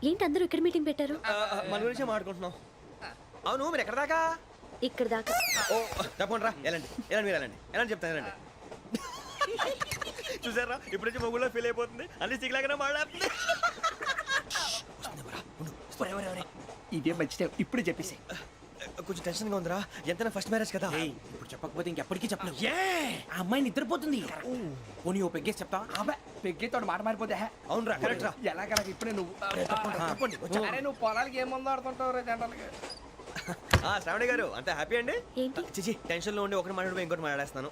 ఏంటి అందరూ ఇక్కడ మీటింగ్ పెట్టారు? మన గురించి మాట్లాడుకుంటున్నాం. అవును మీరు ఎక్కడ దాకా? ఇక్కడ దాకా. ఓ తప్పకుండా రా, వెళ్ళండి వెళ్ళండి మీరు వెళ్ళండి వెళ్ళండి చెప్తాను వెళ్ళండి. చూసారా ఇప్పుడు నుంచి మొగుల్లో ఫీల్ అయిపోతుంది, అన్ని సిగ్లాగానే మాట్లాడుతుంది. ఇదే మంచి టైం, ఇప్పుడు చెప్పేసి. కొంచెం టెన్షన్ గా ఉందిరా, ఎంతైనా ఫస్ట్ మ్యారేజ్ కదా. ఇప్పుడు చెప్పకపోతే ఇంకెప్పటికీ చెప్పలేవు. ఆ అమ్మాయి నిద్రపోతుంది. పోనీ ఓ పెగ్గేసి చెప్తా. అబ్బా పెగ్గేతో మాట మారిపోతే. అవునురా కరెక్ట్ రా. ఎలాగలా ఇప్పుడే నువ్వు తప్పండి. అరే నువ్వు పొలాలకి ఏం ముందు ఆడుతుంటావు రే జంటలకి. శ్రావణి గారు అంతా హ్యాపీ అండి? ఏంటి? చిచి టెన్షన్ లో ఉండి ఒకటి మాట్లాడిపోయి ఇంకోటి మాట్లాడేస్తున్నాను.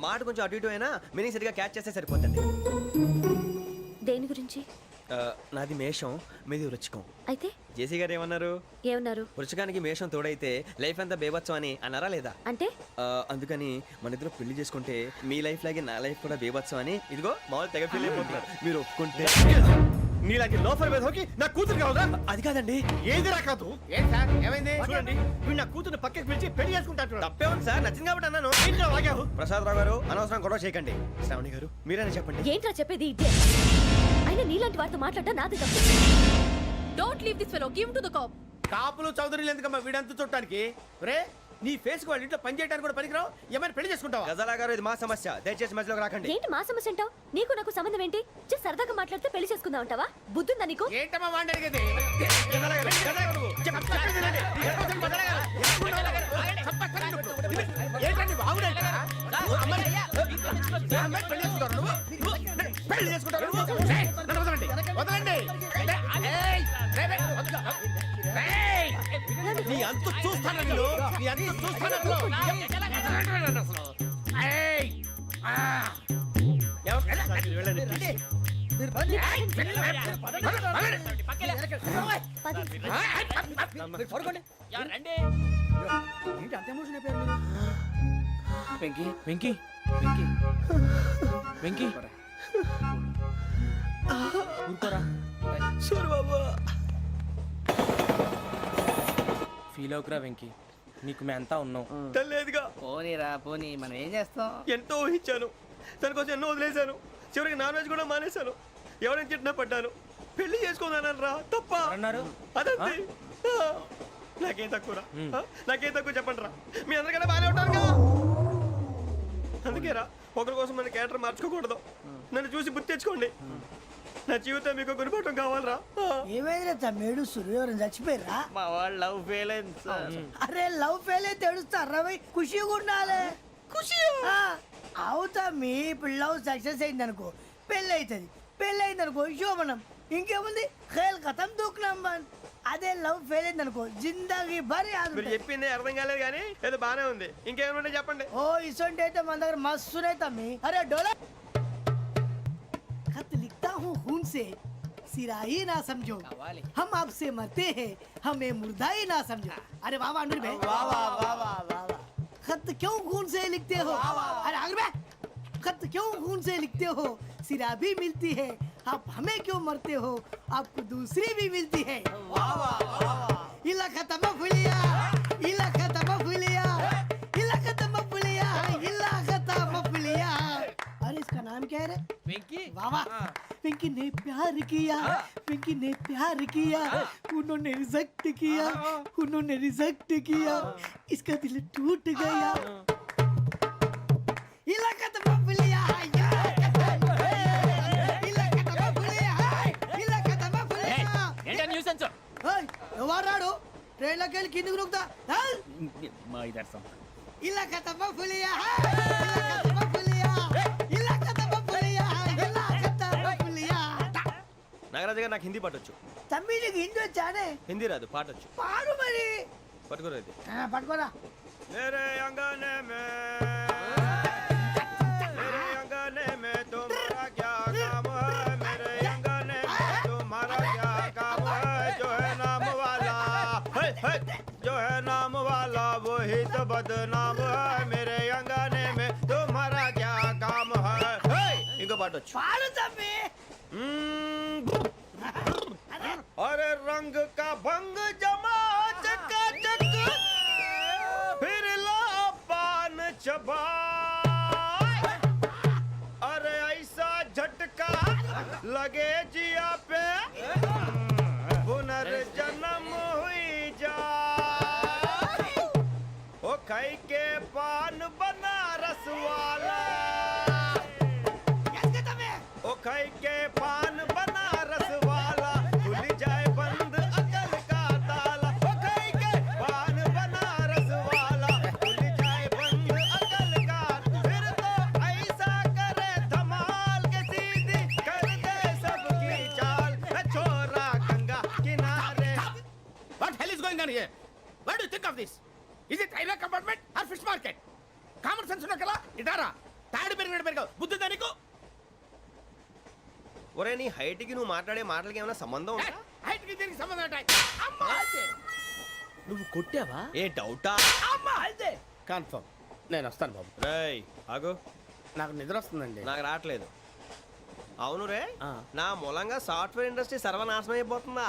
మాట కొంచెం అటు ఇటు అయినా మీనింగ్ సరిగా క్యాచ్ చేస్తే సరిపోతుంది. దేని గురించి? నాది మేషం, మీది వృచ్చికం. అయితే జేసీ గారు ఏమన్నారు? ఏమన్నారు? వృచ్చికానికి మేషం తోడైతే లైఫ్ అంతా బేబత్సం అని అన్నారా లేదా? అంటే అందుకని మన ఇద్దరు పెళ్లి చేసుకుంటే మీ లైఫ్ లాగే నా లైఫ్ కూడా బేబత్సం అని ఇదిగో మామూలు తెగ ఫీల్ అయిపోతున్నారు. మీరు ఒప్పుకుంటే నీలాంటి లోఫర్ మీద హోకి నా కూతురు కావదా? అది కాదండి. ఏది రాకాదు. ఏం సార్ ఏమైంది? చూడండి వీడు నా కూతురు పక్కకి పిలిచి పెళ్లి చేసుకుంటాడు. తప్పే ఉంది సార్, నచ్చింది కాబట్టి అన్నాను. ఇంట్లో వాగావు. ప్రసాద్ రావు గారు అనవసరం గొడవ చేయకండి. శ్రావణి గారు మీరైనా చెప్పండి. ఏంట్రా చెప్పేది? ఇదే అయినా నీలాంటి వారితో మాట్లాడటం నాది తప్పు. Don't leave this fellow. Give him to the cop. కాపులు చౌదరులు ఎందుకమ్మా వీడంతా చూడటానికి? రే నీ ఫేస్ కు వాళ్ళ ఇంట్లో పని చేయడానికి కూడా పనికిరావు. ఏమైనా పెళ్లి చేసుకుంటావా? గజాలా గారు ఇది మా సమస్య, దయచేసి మధ్యలోకి రాకండి. ఏంటి మా సమస్య అంటావు? నీకు నాకు సంబంధం ఏంటి? సరదాగా మాట్లాడితే పెళ్లి చేసుకుందాం అంటావా? బుద్ధుందా నీకు? ఏంటమ్మా వాడిని అడిగేది? ఏంటండి బాగుండేట? పెళ్లి చేసుకుంటారు నువ్వు? నన్ను వదలండి, వదలండి. నీ అంత చూస్తాను నేను, నీ అంత చూస్తాను అసలు. వెంకీ వెంకీ వెంకీ వెంకీ ఊరుకోరా. ఫీల్ అవుకురా వెంకీ, నీకు మేమంతా ఉన్నాం. తెలియదుగా. పోనీరా పోనీ, మనం ఏం చేస్తాం? ఎంతో ఊహించాను, తన కోసం ఎన్నో వదిలేశాను, చివరికి నాన్ వెజ్ కూడా మానేశాను. ఎవరైనా తిట్టినా పడ్డాను. పెళ్లి చేసుకున్నాను రా, తప్ప అన్నారు. అదంతే. నాకేం తక్కువ రా, నాకేం తక్కువ చెప్పండి రా. మీ అందరికన్నా బాగానే ఉంటారుగా. అందుకే రా, ఒకరి కోసం మన క్యారెక్టర్ మార్చుకోకూడదు. నన్ను చూసి గుర్తు తెచ్చుకోండి. నా జీవితం మీకు గురిపటం కావాలరా. ఏమైందిరా తమ్మేడు సూర్యవరం చచ్చిపోయిరా? మా వాళ్ళు లవ్ ఫెయిల్ అయింది సార్. అరే లవ్ ఫెయిల్ అయితే ఏడుస్తారా? ఖుషిగా ఉండాలి. ఖుషి అవుతా. మీ ఇప్పుడు లవ్ సక్సెస్ అయింది అనుకో పెళ్ళి అవుతుంది, పెళ్ళి అయింది అనుకో శోభనం. ఇంకేముంది ఖేల్ కథం దూకునాం బాన్. అదే లవ్ ఫెయిల్ అయింది అనుకో జిందాగీ భారీ. మీరు చెప్పింది అర్థం కాలేదు కానీ ఏదో బానే ఉంది. ఇంకేమైనా చెప్పండి. ఓ ఇసొంటి అయితే మన దగ్గర మస్తునే తమ్మి. అరే డోలా खत लिखता हूँ खून से, सिरा ही ना समझो, हम आपसे मरते हैं, हमें मुर्दा ही ना समझो. अरे वाह वाह अनुर भाई, वाह वाह वाह वाह वाह. खत क्यों खून से लिखते हो? अरे अनुर भाई, खत क्यों खून से लिखते हो? सिरा भी मिलती है, आप हमें क्यों मरते हो? आपको दूसरी भी मिलती है. वाह वाह वाह. इला खत्म फुलिया, इला खत्म फुलिया, इला खत्म फुलिया, इला खत्म फुलिया. अरे इसका नाम क्या है रे? వెంకీ. वाह वाह. पिंकी ने प्यार किया, पिंकी ने प्यार किया, उन्होंने रिजेक्ट किया, उन्होंने रिजेक्ट किया, इसका दिल टूट गया. इलाका तो बबलिया ఎవరాడు ట్రైన్లోకి వెళ్ళి కిందికి నొక్కుతా. మా ఇదర్శం ఇలాకా తప్ప పులియా, ఇలాకా తప్ప పులియా, ఇలాకా తప్ప పులియా, ఇలాకా తప్ప పులియా. నాగరాజు గారు నాకు హిందీ పాటొచ్చు. తమ్మి నీకు హిందీ వచ్చానే? హిందీ రాదు, పాటొచ్చు. పాడు మరి. పట్టుకోరా ఇది. పట్టుకోరా. मेरे अंगने में, मेरे अंगने में तुम्हारा क्या काम है? मेरे अंगने में तुम्हारा क्या काम है? जो है नाम वाला, जो है नाम वाला वही तो बदनाम है. मेरे अंगने में तुम्हारा क्या काम है? इनको बाटो. పాడు తమ్మి. अरे रंग का भंग जमा चकाचक, फिर ला पान चबा. अरे ऐसा झटका लगे जिया पे, What do you think of this? Is it railway compartment or fish market? Common sense ఉన్నా కదా ఇటారా తాడు పెరిగాడు బుద్ధి దానికి ఒరే నీ హైట్ కి నువ్వు మాట్లాడే మాటలకి ఏమైనా సంబంధం ఉందా? హైట్ కి దీనికి సంబంధం ఉంటాయి. అమ్మా నువ్వు కొట్టావా? ఏ డౌటా? అమ్మా అయితే కన్ఫర్మ్ నేను వస్తాను బాబు. రేయ్ ఆగు, నాకు నిద్ర వస్తుందండి. నాకు రావట్లేదు. అవును రే, ఆ. నా మూలంగా సాఫ్ట్వేర్ ఇండస్ట్రీ సర్వనాశనం అయిపోతుందా?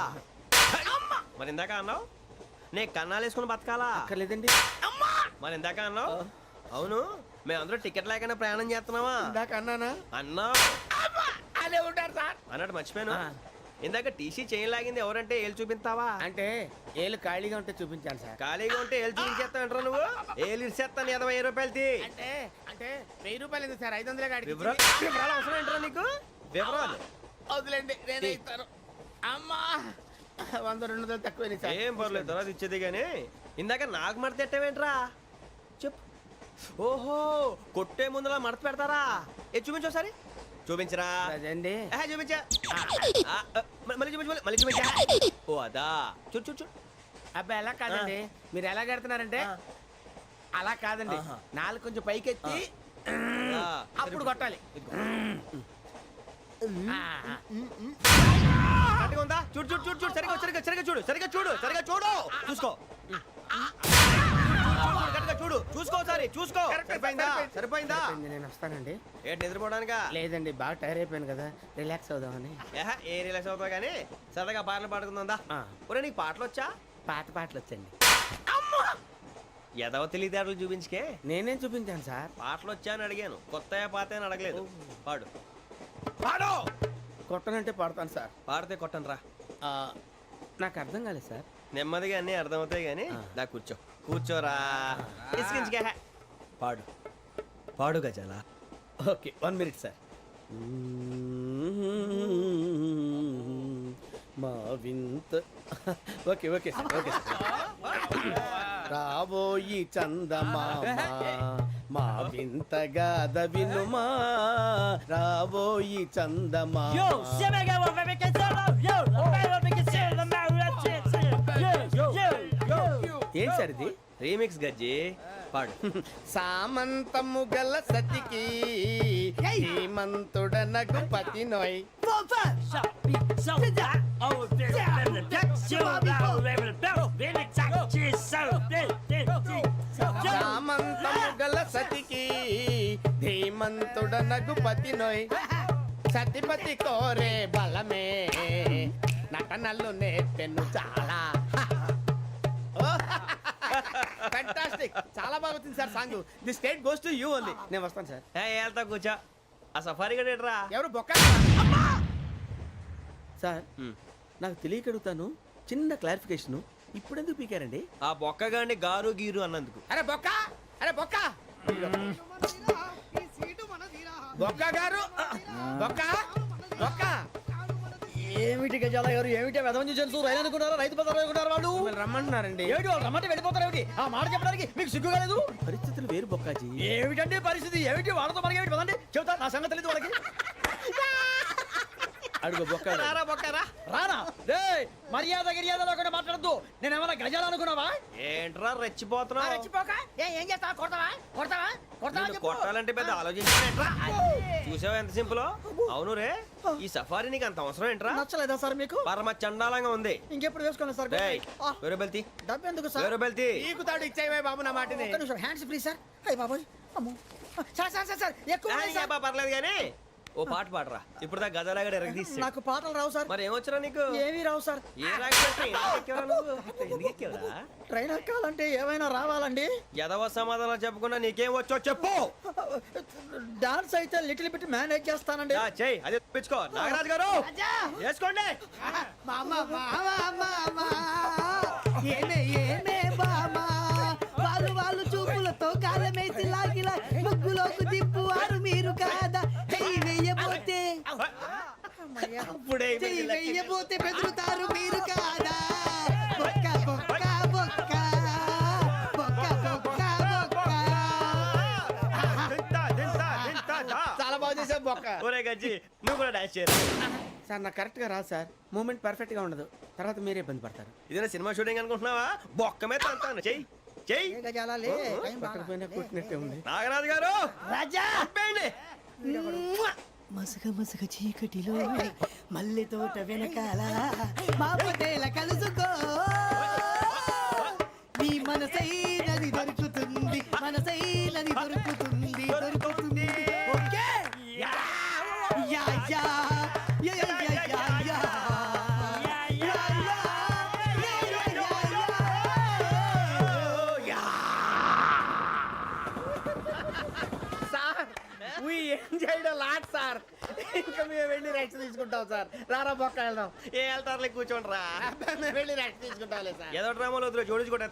మరి ఇందాక అన్నావు నే కన్నాలు వేసుకుని బతకాలా? అక్కర్లేదండి. మరి ఇందాక అన్నావు అవును మేమందరూ టికెట్ లేకుండా ప్రయాణం చేస్తున్నావా? ఇందాక అన్నానా? అన్నావు అదే ఉంటారు సార్. అన్నట్టు మర్చిపోయాను. ఆ. ఇందాక టీసీ చేయి లాగింది ఎవరంటే ఏళ్ళు చూపిస్తావా? అంటే ఏళ్ళు ఖాళీగా ఉంటే చూపించాను సార్. ఖాళీగా ఉంటే ఏళ్ళు చూపించేస్తావు నువ్వు. ఏళ్ళు ఇచ్చేస్తాను 20 రూపాయలది. అంటే అంటే 1000 రూపాయలు ఎందుకు సార్? 500 గాడికి వివరాలు అవసరం ఏంట్రా నీకు? వివరాలు వదిలేండి నేనే ఇస్తాను. అమ్మా 100-200 తక్కువ సార్. ఏం పర్లేదు తర్వాత ఇచ్చేది కానీ ఇందాక నాకు మడత ఎట్టవేంట్రా చెప్పు. ఓహో కొట్టే ముందులా మడత పెడతారా? ఏ చూపించు ఒకసారి. చూపించరా? అదండి. చూపించా. మళ్ళీ చూపించు, మళ్ళీ చూపించా. ఓ అదా, చూడు చూడు చూడు. అబ్బాయి ఎలా కాదండి, మీరు ఎలా కడుతున్నారంటే ఆ. అలా కాదండి. ఆహా. నాలుగు కొంచెం పైకెత్తి ఆ, అప్పుడు కొట్టాలి. ఆ, ఆ. కరెక్ట్గా ఉందా? చూడు చూడు చూడు చూడు. సరిగా సరిగా సరిగా చూడు, సరిగా చూడు, సరిగా చూడు. చూసుకో కరెక్ట్గా చూడు, చూసుకో ఒకసారి చూసుకో. సరిపోయిందా? సరిపోయిందా? సరిపోయింది, నేను వస్తానండి. ఏంటి నిద్రపోవడానికా? లేదండి బాగా టైర్ అయిపోయాను కదా, రిలాక్స్ అవుదామని. ఏ రిలాక్స్ అవుతావు కానీ సరదాగా పాటలు పాడుకుందా? ఆ. ఒరే నీకు పాటలు వచ్చా? పాత పాటలు వచ్చండి. ఎదవ తెలివితేటలు చూపించుకే. నేనేం చూపించాను సార్? పాటలు వచ్చా అని అడిగాను, కొత్త పాత అని అడగలేదు. పాడు పాడు. కొట్టనంటే పడతాను సార్. పాడితే కొట్టను రా. ఆ, నాకు అర్థం కాలేదు సార్. నెమ్మదిగా అన్నీ అర్థమవుతాయి కానీ నా కూర్చో. కూర్చోరా. ఇసుకించుకే. పాడు పాడు గజాల. Okay 1 minute sir. మా వింత okay okay sir, okay sir. రాబోయి చందమామ మా వింతగా వినుమా, రాబోయి చందమామ. ఏం సార్ ఇది? రీమిక్స్ గజ్జి. పాడు. సామంతము గల సతికి హేమంతుడనగు పతి నోయ్. సామంతము గల సతికి ధీమంతుడనగు పతి నోయ్. సతిపతి కోరే బలమే నటనలు నేర్పెను చాలా. ఫ్యాంటాస్టిక్, చాలా బాగా వచ్చింది sir song. The state goes to you only. నేను వస్తాను సార్. వెళ్తా కూర్చో. ఆ సఫారీ గడేట్రా. ఎవరు బొక్క సార్? నాకు తెలియక అడుగుతాను, చిన్న క్లారిఫికేషన్. ఇప్పుడు ఎందుకు పీకారండి? ఆ బొక్కగాండి గారు గీరు అన్నందుకు. అరే బొక్క, అరే బొక్క, బొక్క గారు, బొక్క బొక్క. ఏమిటి గజాల గారు, ఏమిటి వెదవం చూసారు? రైలు అనుకున్నారా? రైతు బజార్ అనుకున్నారు వాళ్ళు? మిమ్మల్ని రమ్మంటున్నారండి. ఏమిటి వాళ్ళు రమ్మంటే వెళ్ళిపోతారు? ఏమిటి ఆ మాట చెప్పడానికి మీకు సిగ్గు కాలేదు? పరిస్థితులు వేరు బొక్కాజీ. ఏమిటండి పరిస్థితి? ఏమిటి వాళ్ళతో మనకి ఏమిటి? పదండి చెబుతా, నా సంగతి తెలియదు వాళ్ళకి. అడుగు బొక్క. రారా బొక్కరా. రానా రే, మర్యాద గిర్యాద లేకుండా మాట్లాడద్దు. నేను ఏమైనా గజాలు అనుకున్నావా? ఏంట్రా రెచ్చిపోతున్నావు? రెచ్చిపోక ఏం చేస్తావా? కొడతావా కొడతావా కొడతావా నిన్ను చెప్పు. కొట్టాలంటే పెద్ద ఆలోచించానేంట్రా. చూసావా ఎంత సింపుల్? అవును రే, ఈ సఫారీ నీకు అంత అవసరం ఏంట్రా? నచ్చలేదా సార్ మీకు? పరమ చండాలంగా ఉంది. ఇంకెప్పుడు వేసుకోండి సార్. డేయ్, వేరే బెల్తి, డబ్బు ఎందుకు సార్? వేరే బెల్తి. ఈకుతాడు ఇచ్చేవే బాబు నా మాటని. ఒక్క నిమిషం, హ్యాండ్స్ ఫ్రీ సార్. అయ్య బాబోయ్, అమ్మో. సార్ సార్ సార్ సార్ ఎక్కువ ఉన్నాయి సార్. పర్లేదు కానీ ఓ పాట పాడరా. ఇప్పుడు దా గదలాగడ ఎరగ తీసి. నాకు పాటలు రావు సార్. మరి ఏమొచ్చరా నీకు? ఏమీ రావు సార్. ఏ రాకపోతే ఎందుకు ఎక్కావురా? ట్రైన్ ఎక్కాలంటే ఏమైనా రావాలండి. ఎదవ సమాధానం చెప్పకుండా నీకేం వచ్చో చెప్పు. డాన్స్ అయితే లిటిల్ బిట్ మేనేజ్ చేస్తానండి. చెయ్యి అది తెప్పించుకో. నాగరాజు గారు వేసుకోండి. మామా మామా మామా ఏమే ఏమే బామా, వాళ్ళు వాళ్ళు చూపులతో కాలమేసి లాగిలా ముగ్గులోకి తిప్పువారు మీరు కాదా? చెయ్యి వెయ్యబోతే అప్పుడే చెయ్యి వెయ్యబోతే బెదురుతారు మీరు కాదా? బొక్క బొక్క బొక్క బొక్క బొక్క బొక్క. దింతా, దింతా, దింతా, దా. చాలా బాగా చేసావు బొక్క. ఒరే గజ్జి నువ్వు కూడా డాన్స్ చేయరా. సార్ నాకు కరెక్ట్ గా రాదు సార్ మూమెంట్ పర్ఫెక్ట్ గా ఉండదు తర్వాత మీరే ఇబ్బంది పడతారు ఇదేనా సినిమా షూటింగ్ అనుకుంటున్నావా బొక్క మీద అంతాను చెయ్యి చెయ్యి ఏ గజాల లే టైం బాగా. పక్కన కొట్టినట్టే ఉంది నాగరాజు గారు రాజా ఆపేయండి. మసగ మసగ చీకటిలో మల్లె తోట వెనకాల మా పటేల కలుసుకో నీ మనసైనది దొరుకుతుంది మనసైనది దొరుకుతుంది దొరుకుతుంది okay yeah yeah yeah yeah yeah yeah yeah sir we enjoyed lot sir ఇంకా మేము వెళ్ళి రెస్ట్ తీసుకుంటాం సార్ రారా బొక్క వెళ్దాం ఏ వెళ్తారులే కూర్చోండి రా మేము వెళ్ళి రెస్ట్ తీసుకుంటాంలే సార్ ఏదో డ్రామాలో వద్దు జోడించుకుంటా